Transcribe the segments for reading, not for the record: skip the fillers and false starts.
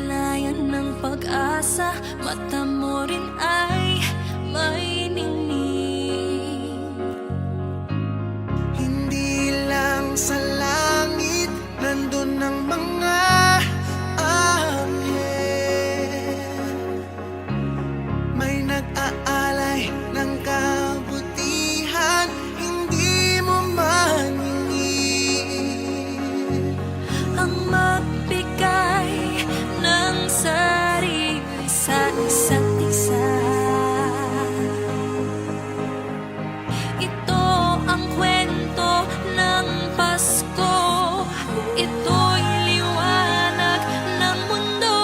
hilayan ng pag-asa, mata mo rin ay may ningning. Hindi lang sa langit nandun ang mga anghel, may nag-aalay ng kabutihan, hindi mo maningil. Ang magbigay ng sarili sa isa't isa, ito ang kwento ng Pasko. Ito'y liwanag ng mundo.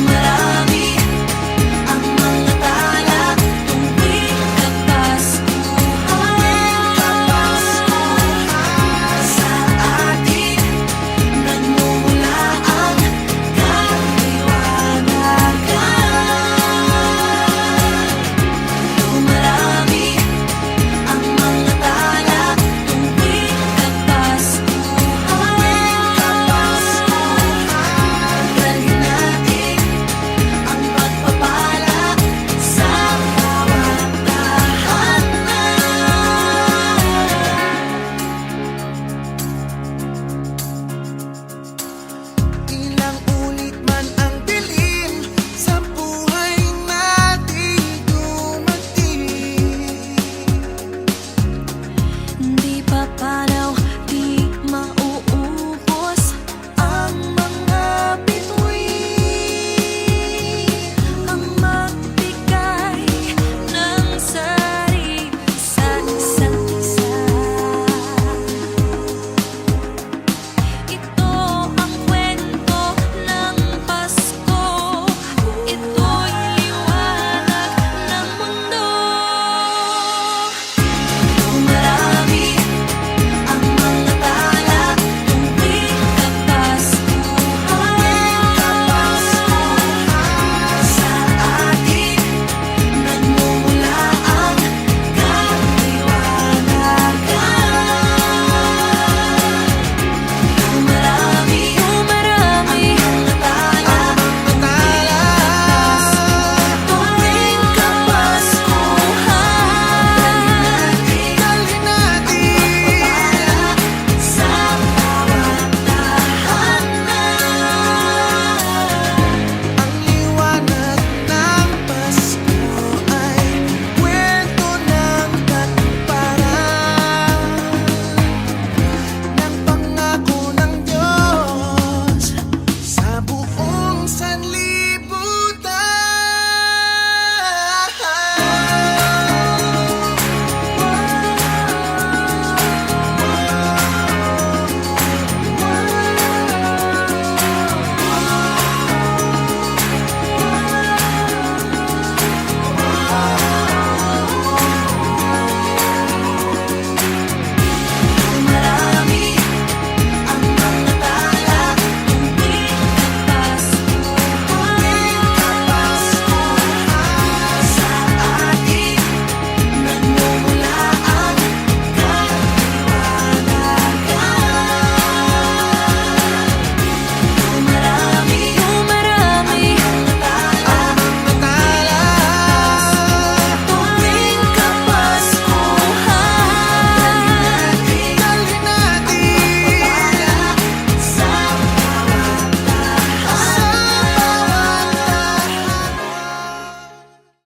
Marami ang mga tala tuwing Kapaskuhan. Sa atin nagmumula ang kaliwanagan. Marami ang mga tala tuwing Kapaskuhan. Dalhin natin ang pagpapala sa bawat tahanan. Ilang ulit man ang dilim sa buhay natin dumating, Hindi pa pala